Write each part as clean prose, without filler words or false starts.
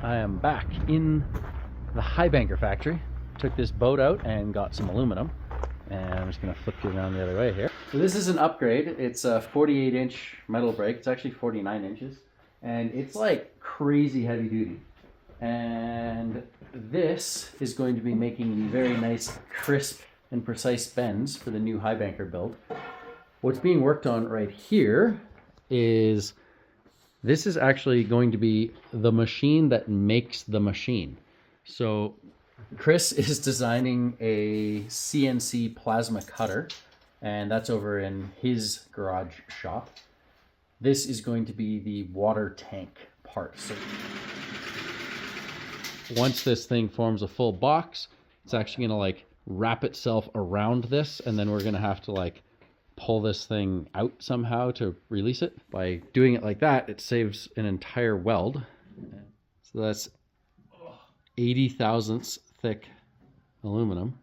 I am back in the Highbanker factory. Took this boat out and got some aluminum. And I'm just gonna flip you around the other way here. So this is an upgrade. It's a 48-inch metal brake. It's actually 49 inches. And it's like crazy heavy duty. And this is going to be making the very nice, crisp and precise bends for the new Highbanker build. What's being worked on right here is, this is actually going to be the machine that makes the machine. So Chris is designing a CNC plasma cutter, and that's over in his garage shop. This is going to be the water tank part. So once this thing forms a full box, it's actually gonna like wrap itself around this, and then we're gonna have to like pull this thing out somehow to release it. By doing it like that, it saves an entire weld. So that's 80 thousandths thick aluminum,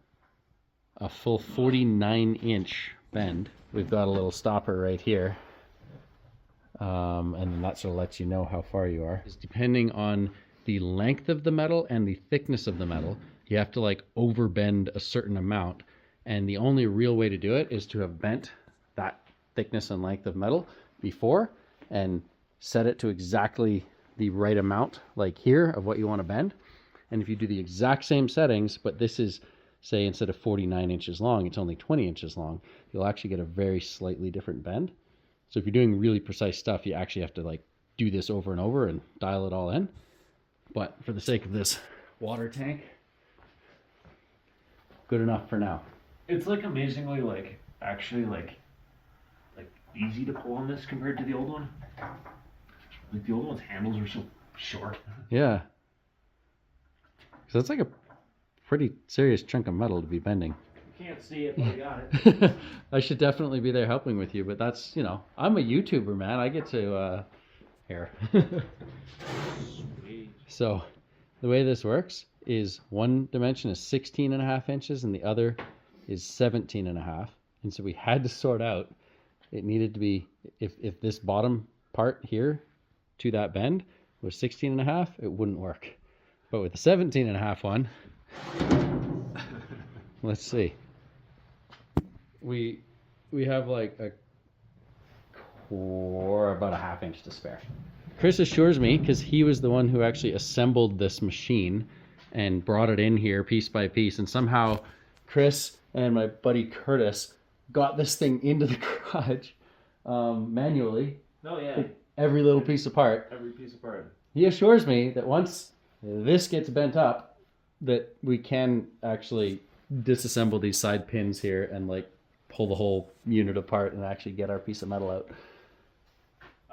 a full 49-inch bend. We've got a little stopper right here, and then that sort of lets you know how far you are. Depending on the length of the metal and the thickness of the metal, you have to like overbend a certain amount, and the only real way to do it is to have bent that thickness and length of metal before and set it to exactly the right amount, like here, of what you want to bend. And if you do the exact same settings, but this is, say, instead of 49 inches long, it's only 20 inches long, you'll actually get a very slightly different bend. So if you're doing really precise stuff, you actually have to like do this over and over and dial it all in. But for the sake of this water tank, good enough for now. It's like amazingly like actually like easy to pull on this compared to the old one. Like the old one's handles are so short. Yeah. So that's like a pretty serious chunk of metal to be bending. You can't see it, but I got it. I should definitely be there helping with you, but that's, you know, I'm a YouTuber, man. I get to here. So the way this works is one dimension is 16.5 inches and the other is 17.5. And so we had to sort out, it needed to be, if this bottom part here to that bend was 16.5, it wouldn't work. But with the 17.5 one, let's see. We have like about a ½ inch to spare. Chris assures me, because he was the one who actually assembled this machine and brought it in here piece by piece, and somehow Chris and my buddy Curtis got this thing into the garage manually. Oh yeah. Every little piece apart. Every piece apart. He assures me that once this gets bent up, that we can actually disassemble these side pins here and like pull the whole unit apart and actually get our piece of metal out.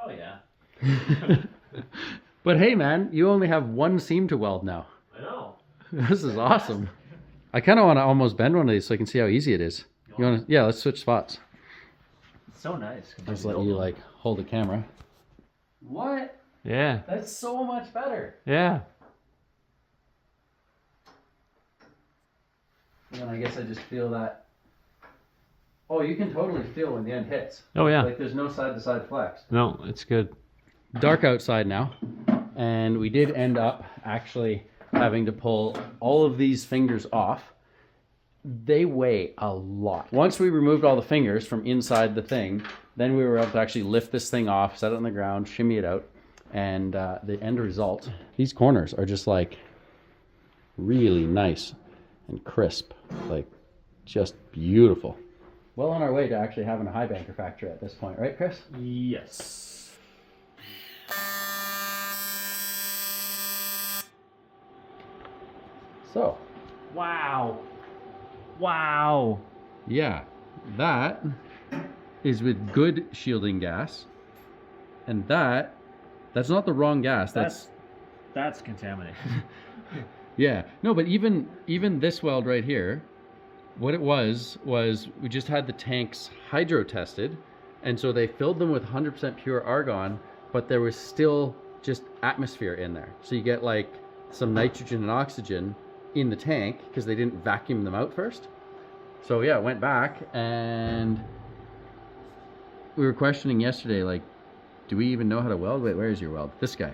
Oh yeah. But hey man, you only have one seam to weld now. I know. This is awesome. I kind of want to almost bend one of these so I can see how easy it is. You want to? Yeah, let's switch spots. It's so nice. Just let you like hold the camera. What? Yeah. That's so much better. Yeah. And then I guess I just feel that. Oh, you can totally feel when the end hits. Oh yeah. Like there's no side to side flex. No, it's good. Dark outside now, and we did end up actually having to pull all of these fingers off. They weigh a lot. Once we removed all the fingers from inside the thing, then we were able to actually lift this thing off, set it on the ground, shimmy it out, and the end result, these corners are just like really nice and crisp, like just beautiful. Well on our way to actually having a Highbanker factory at this point, right Chris? Yes. So. Wow. Wow. Yeah, that is with good shielding gas, and that's not the wrong gas. That's contaminated. Yeah, no, but even this weld right here, what it was we just had the tanks hydro tested, and so they filled them with 100% pure argon, but there was still just atmosphere in there. So you get like some nitrogen and oxygen in the tank because they didn't vacuum them out first. So yeah, went back, and we were questioning yesterday, like, do we even know how to weld? Wait, where is your weld? This guy.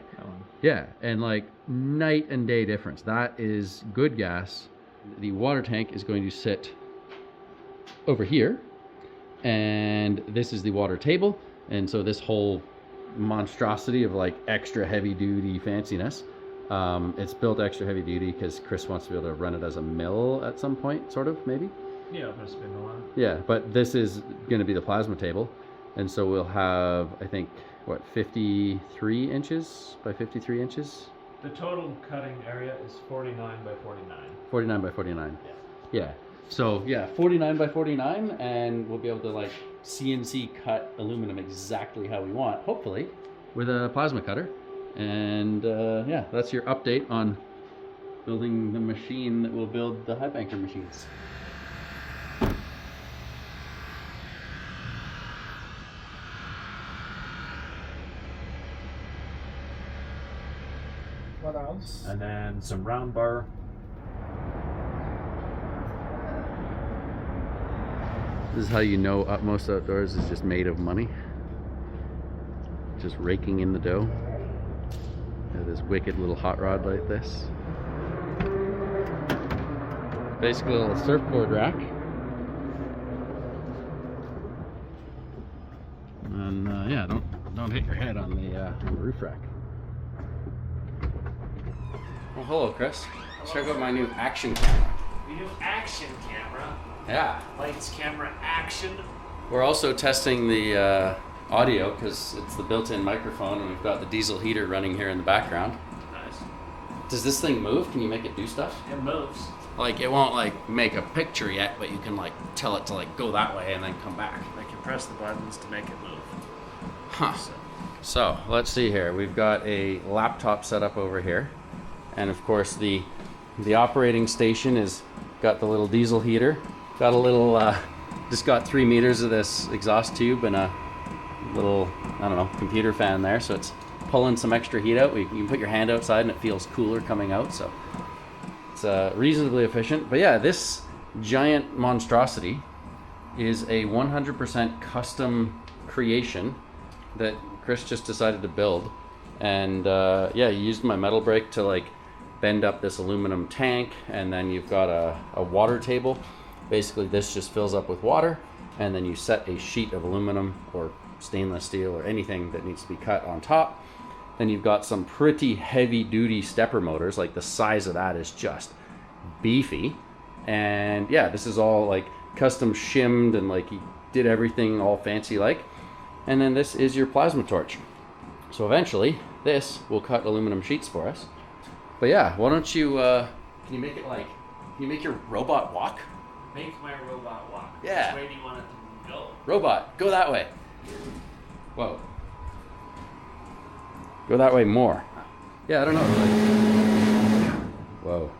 Yeah, and like night and day difference. That is good gas. The water tank is going to sit over here, and this is the water table. And so this whole monstrosity of like extra heavy duty fanciness, it's built extra heavy duty because Chris wants to be able to run it as a mill at some point, sort of, maybe. Yeah, I'll put a spindle on it. Yeah, but this is going to be the plasma table, and so we'll have, I think, what, 53 inches by 53 inches? The total cutting area is 49 by 49. 49 by 49. Yeah. Yeah. So yeah, 49 by 49, and we'll be able to like CNC cut aluminum exactly how we want, hopefully, with a plasma cutter. And yeah, that's your update on building the machine that will build the Highbanker machines. What else? And then some round bar. This is how you know Utmost Outdoors is just made of money. Just raking in the dough. This wicked little hot rod like this. Basically a little surfboard rack. And yeah, don't hit your head on the roof rack. Well, hello, Chris. Check out my new action camera. We do action camera. Yeah. Lights, camera, action. We're also testing the audio because it's the built-in microphone, and we've got the diesel heater running here in the background. Nice. Does this thing move? Can you make it do stuff? It moves. Like, it won't like make a picture yet, but you can like tell it to like go that way and then come back. I can press the buttons to make it move. Huh. So let's see here. We've got a laptop set up over here, and of course the operating station is got the little diesel heater. Got a little just got 3 meters of this exhaust tube and a little, I don't know, computer fan there, so it's pulling some extra heat out. You can put your hand outside and it feels cooler coming out, so it's reasonably efficient. But yeah, this giant monstrosity is a 100% custom creation that Chris just decided to build. And yeah, you used my metal brake to like bend up this aluminum tank, and then you've got a water table. Basically this just fills up with water, and then you set a sheet of aluminum or stainless steel or anything that needs to be cut on top. Then you've got some pretty heavy duty stepper motors, like the size of that is just beefy. And yeah, this is all like custom shimmed and like he did everything all fancy like. And then this is your plasma torch. So eventually this will cut aluminum sheets for us. But yeah, why don't you can you make it like, can you make your robot walk? Make my robot walk. Yeah. Which way do you want it to go? Robot, go that way. Whoa. Go that way more. Yeah, I don't know. Like, whoa.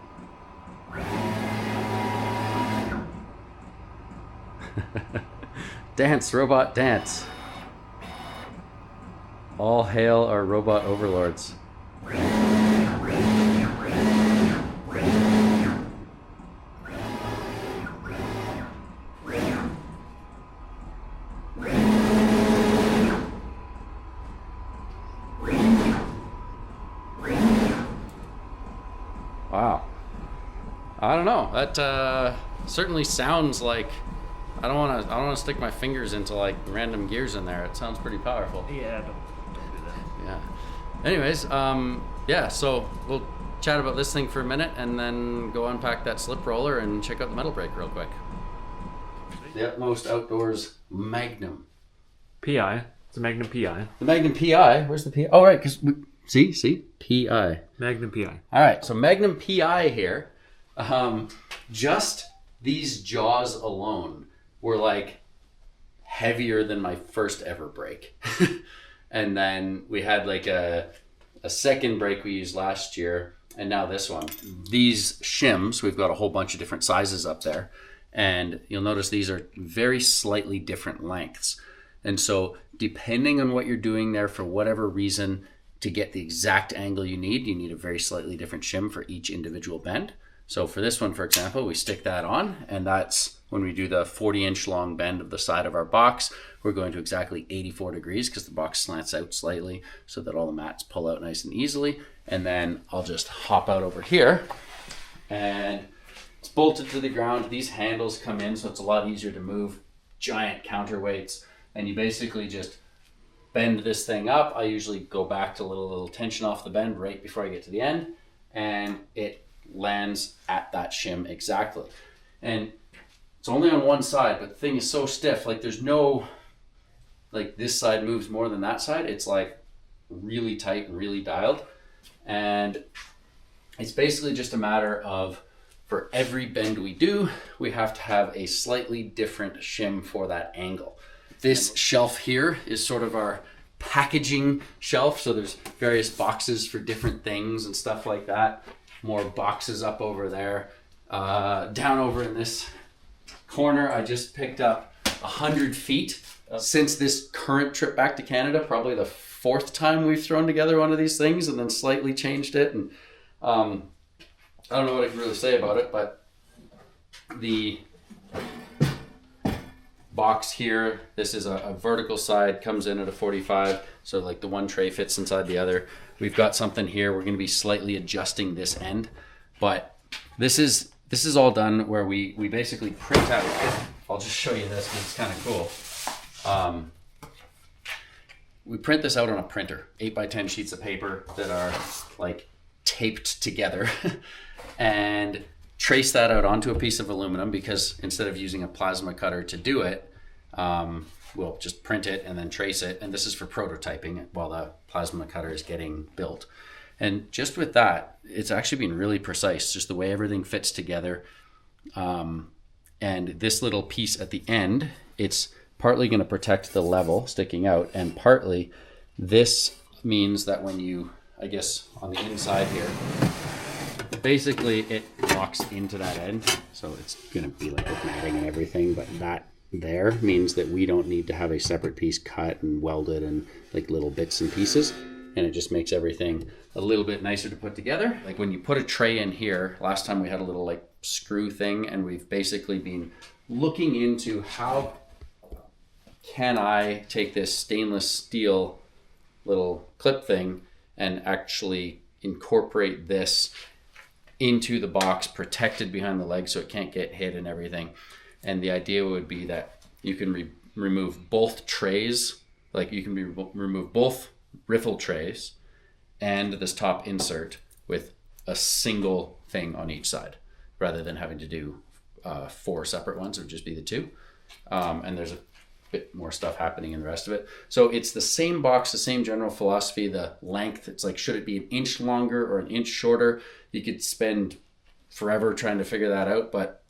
Dance, robot, dance. All hail our robot overlords. Wow. I don't know. That certainly sounds like I don't want to stick my fingers into like random gears in there. It sounds pretty powerful. Yeah, don't do that. Yeah. Anyways, yeah, so we'll chat about this thing for a minute and then go unpack that slip roller and check out the metal brake real quick. The Utmost Outdoors Magnum. PI. It's a Magnum PI. The Magnum PI. Where's the PI? Oh, right, because see? PI. Magnum PI. All right, so Magnum PI here. Just these jaws alone were like heavier than my first ever brake. And then we had like a second brake we used last year, and now this one. These shims, we've got a whole bunch of different sizes up there, and you'll notice these are very slightly different lengths. And so depending on what you're doing there, for whatever reason, to get the exact angle you need a very slightly different shim for each individual bend. So for this one, for example, we stick that on, and that's when we do the 40-inch long bend of the side of our box. We're going to exactly 84 degrees because the box slants out slightly so that all the mats pull out nice and easily. And then I'll just hop out over here, and it's bolted to the ground. These handles come in, so it's a lot easier to move. Giant counterweights, and you basically just bend this thing up. I usually go back to a little tension off the bend right before I get to the end, and it lands at that shim exactly. And it's only on one side, but the thing is so stiff, like there's no, like this side moves more than that side. It's like really tight and really dialed. And it's basically just a matter of, for every bend we do, we have to have a slightly different shim for that angle. This shelf here is sort of our packaging shelf. So there's various boxes for different things and stuff like that. More boxes up over there. Down over in this corner, I just picked up 100 feet since this current trip back to Canada. Probably the 4th time we've thrown together one of these things and then slightly changed it. And I don't know what I can really say about it, but the box here, this is a vertical side, comes in at a 45, so like the one tray fits inside the other. We've got something here, we're going to be slightly adjusting this end, but this is all done where we basically print out. I'll just show you this, it's kind of cool. We print this out on a printer, 8x10 sheets of paper that are like taped together and trace that out onto a piece of aluminum, because instead of using a plasma cutter to do it, we'll just print it and then trace it. And this is for prototyping while the plasma cutter is getting built. And just with that, it's actually been really precise, just the way everything fits together. And this little piece at the end, it's partly going to protect the level sticking out, and partly this means that when you, I guess on the inside here, basically it locks into that end, so it's going to be like with matting and everything, but that there means that we don't need to have a separate piece cut and welded and like little bits and pieces, and it just makes everything a little bit nicer to put together. Like when you put a tray in here, last time we had a little like screw thing, and we've basically been looking into how can I take this stainless steel little clip thing and actually incorporate this into the box, protected behind the leg so it can't get hit and everything. And the idea would be that you can remove both trays, like you can remove both riffle trays and this top insert with a single thing on each side, rather than having to do 4 separate ones. It would just be the 2. And there's a bit more stuff happening in the rest of it. So it's the same box, the same general philosophy. The length, it's like, should it be an inch longer or an inch shorter? You could spend forever trying to figure that out, but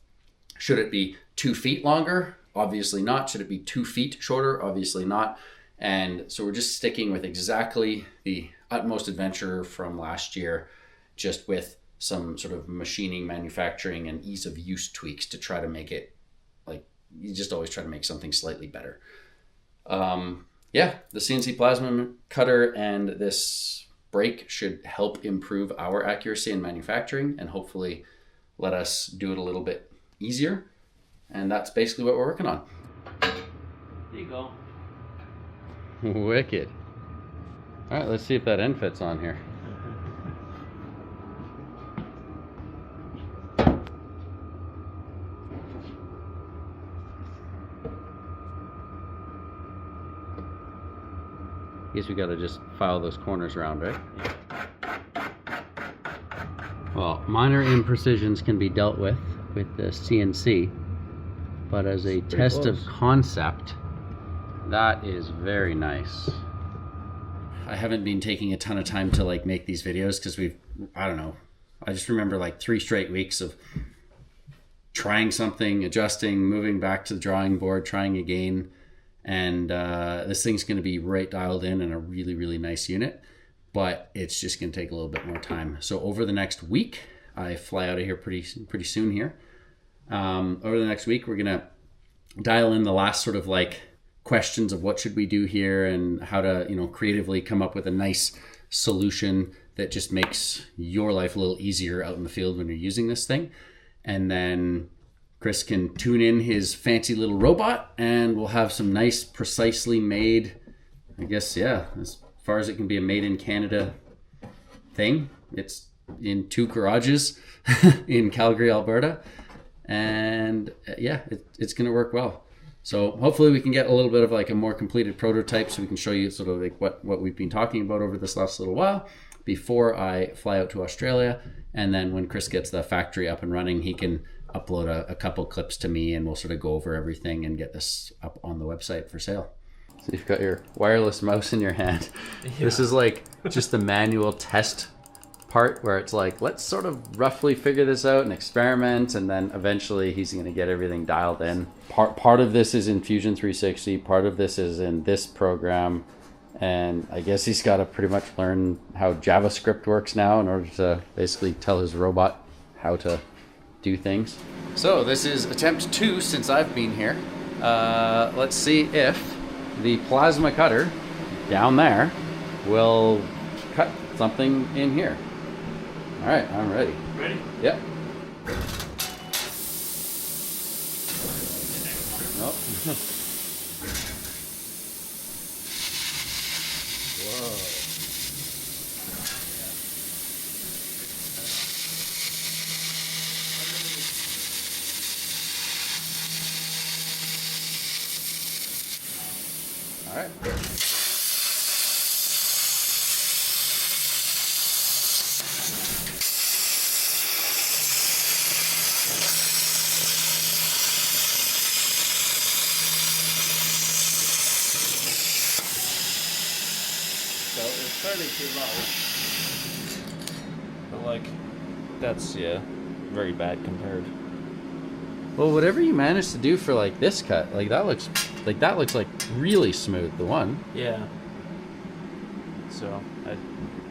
should it be 2 feet longer? Obviously not. Should it be 2 feet shorter? Obviously not. And so we're just sticking with exactly the utmost adventure from last year, just with some sort of machining, manufacturing, and ease of use tweaks to try to make it, like, you just always try to make something slightly better. Yeah, the CNC plasma cutter and this brake should help improve our accuracy in manufacturing and hopefully let us do it a little bit easier. And that's basically what we're working on. There you go. Wicked. All right, let's see if that end fits on here. Guess we gotta just file those corners around, right? Well, minor imprecisions can be dealt with the CNC, but as a test of concept, that is very nice. I haven't been taking a ton of time to like make these videos because I don't know, I just remember like 3 straight weeks of trying something, adjusting, moving back to the drawing board, trying again. And this thing's going to be right dialed in and a really, really nice unit, but it's just going to take a little bit more time. So over the next week, I fly out of here pretty soon here. Over the next week, we're going to dial in the last sort of like questions of what should we do here and how to, creatively come up with a nice solution that just makes your life a little easier out in the field when you're using this thing. And then Chris can tune in his fancy little robot, and we'll have some nice, precisely made, I guess, yeah, as far as it can be a made in Canada thing. It's in 2 garages in Calgary, Alberta. And yeah, it's going to work well. So hopefully we can get a little bit of like a more completed prototype so we can show you sort of like what we've been talking about over this last little while before I fly out to Australia. And then when Chris gets the factory up and running, he can upload a couple clips to me, and we'll sort of go over everything and get this up on the website for sale. So you've got your wireless mouse in your hand. Yeah. This is like just the manual test part where it's like, let's sort of roughly figure this out and experiment, and then eventually he's going to get everything dialed in. Part of this is in Fusion 360, part of this is in this program, and I guess he's got to pretty much learn how JavaScript works now in order to basically tell his robot how to do things. So this is attempt 2 since I've been here. Let's see if the plasma cutter down there will cut something in here. All right, I'm ready. Ready? Yep. Nope. Whoa. All right. So it's fairly too low. But like, that's, yeah, very bad compared. Well, whatever you managed to do for like this cut, like that looks like really smooth, the one. Yeah. So, I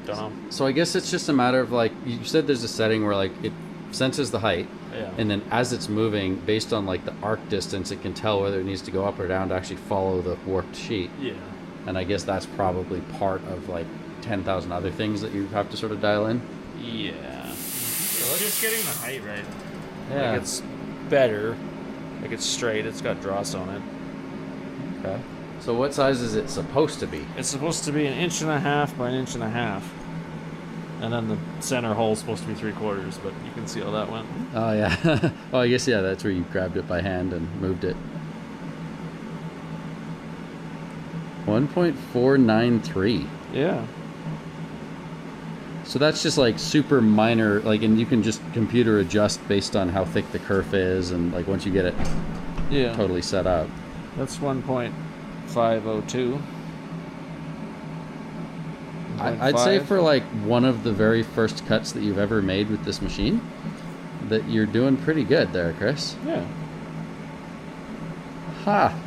don't know. So I guess it's just a matter of like, you said there's a setting where like it senses the height. Yeah. And then as it's moving, based on like the arc distance, it can tell whether it needs to go up or down to actually follow the warped sheet. Yeah. And I guess that's probably part of like 10,000 other things that you have to sort of dial in. Yeah. So just getting the height right. Yeah. Like it's better. Like it's straight. It's got dross on it. Okay. So what size is it supposed to be? It's supposed to be 1.5 inches by 1.5 inches. And then the center hole is supposed to be 3/4, but you can see how that went. Oh yeah. Oh, I guess yeah. That's where you grabbed it by hand and moved it. 1.493. Yeah. So that's just like super minor, like, and you can just computer adjust based on how thick the kerf is, and like once you get it totally set up. That's 1.502. I'd say for like one of the very first cuts that you've ever made with this machine, that you're doing pretty good there, Chris. Yeah. Ha.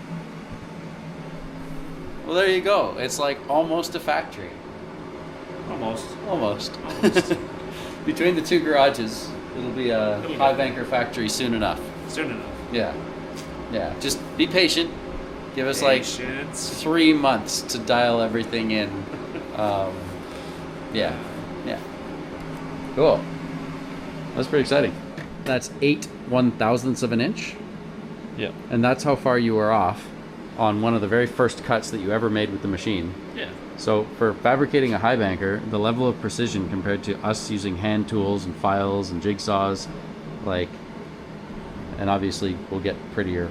Well, there you go. It's like almost a factory. Almost. Almost. Between the 2 garages, it'll be a Highbanker factory soon enough. Soon enough. Yeah. Yeah. Just be patient. Give us like 3 months to dial everything in. Yeah. Yeah. Cool. That's pretty exciting. That's 8/1000ths of an inch. Yeah. And that's how far you were off on one of the very first cuts that you ever made with the machine. Yeah. So for fabricating a Highbanker, the level of precision compared to us using hand tools and files and jigsaws, like, and obviously we'll get prettier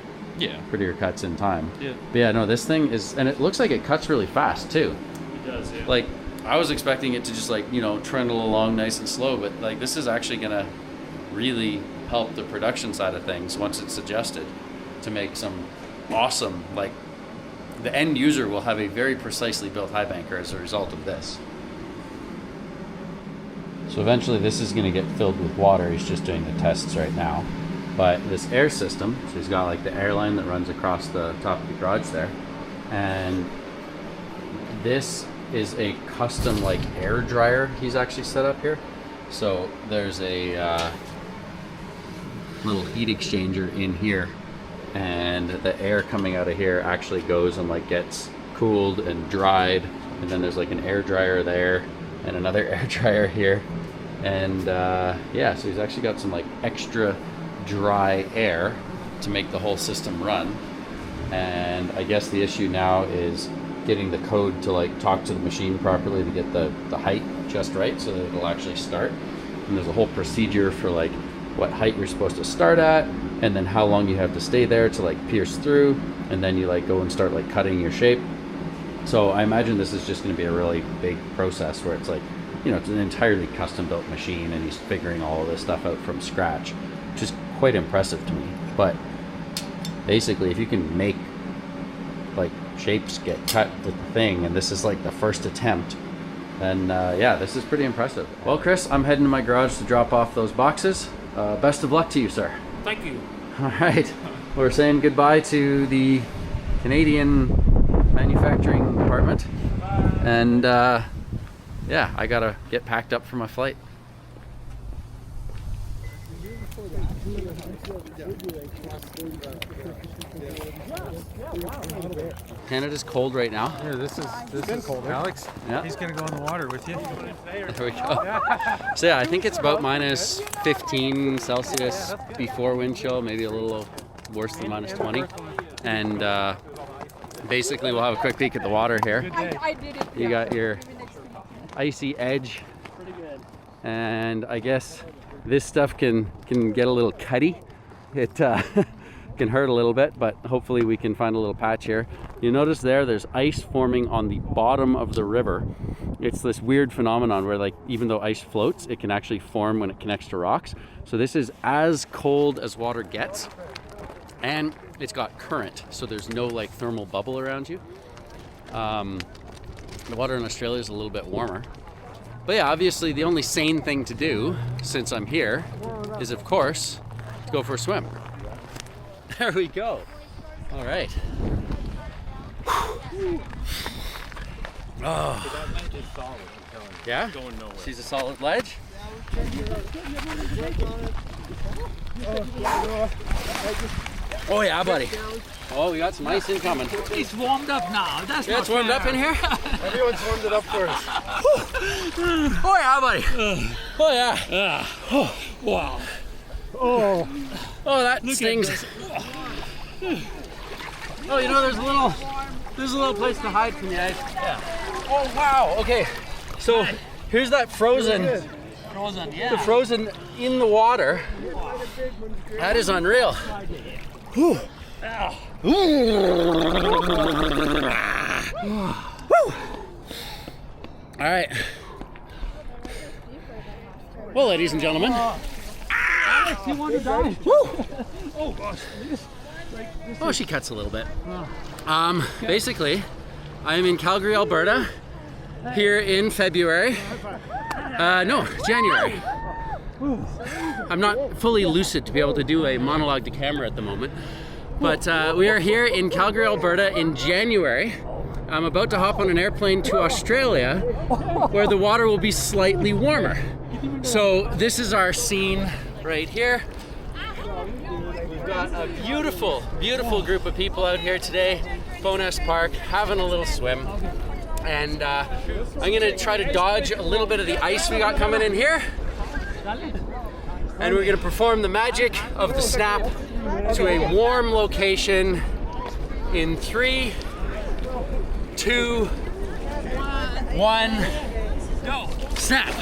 cuts in time. Yeah. But yeah, no, this thing is, and it looks like it cuts really fast too. It does, yeah. Like, I was expecting it to just like, you know, trundle along nice and slow, but like this is actually gonna really help the production side of things once it's adjusted to make some awesome, like, the end user will have a very precisely built Highbanker as a result of this. So eventually this is going to get filled with water. He's just doing the tests right now. But this air system, so he's got like the air line that runs across the top of the garage there. And this is a custom like air dryer he's actually set up here. So there's a little heat exchanger in here, and the air coming out of here actually goes and like gets cooled and dried, and then there's like an air dryer there, and another air dryer here. And yeah, so he's actually got some like extra dry air to make the whole system run. And I guess the issue now is getting the code to like talk to the machine properly to get the height just right so that it'll actually start. And there's a whole procedure for like what height you're supposed to start at, and then how long you have to stay there to like pierce through, and then you like go and start like cutting your shape. So I imagine this is just going to be a really big process where it's like, you know, it's an entirely custom built machine and he's figuring all of this stuff out from scratch, which is quite impressive to me. But basically, if you can make like shapes get cut with the thing, and this is like the first attempt, then yeah, this is pretty impressive. Well, Chris, I'm heading to my garage to drop off those boxes. Best of luck to you, sir. Thank you. All right, we're saying goodbye to the Canadian manufacturing department. And yeah, I gotta get packed up for my flight. Canada's cold right now. Yeah, this is cold. Alex, Yeah. he's gonna go in the water with you. There we go. So yeah, I think it's about minus 15 Celsius before wind chill, maybe a little worse than minus 20. And basically we'll have a quick peek at the water here. I did it. You got your icy edge. And I guess this stuff can get a little cutty. It can hurt a little bit, but hopefully we can find a little patch here. You notice there's ice forming on the bottom of the river. It's this weird phenomenon where like even though ice floats, it can actually form when it connects to rocks. So this is as cold as water gets, and it's got current, so there's no like thermal bubble around you. The water in Australia is a little bit warmer. But yeah, obviously the only sane thing to do since I'm here is of course to go for a swim. There we go. All right. Oh. Yeah? She's a solid ledge? Oh yeah, buddy. Oh, we got some ice incoming. It's warmed up now. That's Yeah, it's warmed up in here? Everyone's warmed it up for us. Oh yeah, buddy. Oh yeah. Wow. Oh, Oh, that stings. Oh, you know, there's a little place to hide from the ice. Yeah. Oh wow. Okay. So here's that frozen. Frozen, The yeah. frozen in the water. That is unreal. Whew. Woo. All right. Well, ladies and gentlemen. You want to die? Woo. Oh gosh. Oh, she cuts a little bit. Basically, I'm in Calgary, Alberta, here in February. No, January. I'm not fully lucid to be able to do a monologue to camera at the moment, but we are here in Calgary, Alberta in January. I'm about to hop on an airplane to Australia, where the water will be slightly warmer. So this is our scene right here. We've got a beautiful, beautiful group of people out here today, Bowness Park, having a little swim. And I'm gonna try to dodge a little bit of the ice we got coming in here. And we're gonna perform the magic of the snap to a warm location in 3, 2, 1, go! Snap!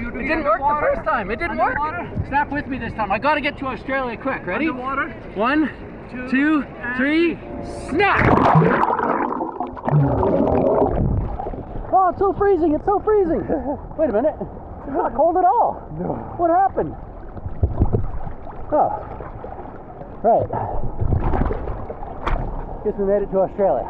It didn't work the first time. It didn't work. Snap with me this time. I gotta get to Australia quick. Ready? 1, 2, 3, snap! Oh, it's so freezing. It's so freezing. Wait a minute. It's not cold at all. No. What happened? Oh. Right. Guess we made it to Australia.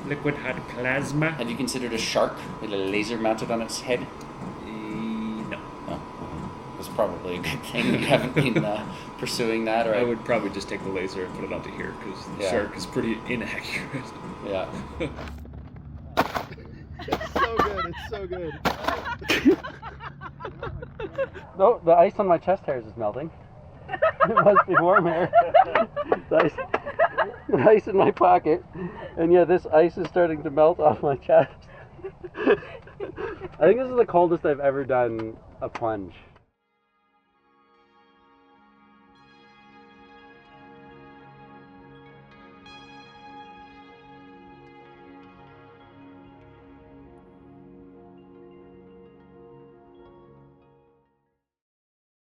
liquid hot plasma. Have you considered a shark with a laser mounted on its head? No. Oh, that's probably a good thing. You haven't been pursuing that, or I would probably just take the laser and put it onto here because the shark is pretty inaccurate. Yeah. It's so good. It's so good. No, the ice on my chest hairs is melting. It must be warm here. The ice in my pocket, and yeah, this ice is starting to melt off my chest. I think this is the coldest I've ever done a plunge.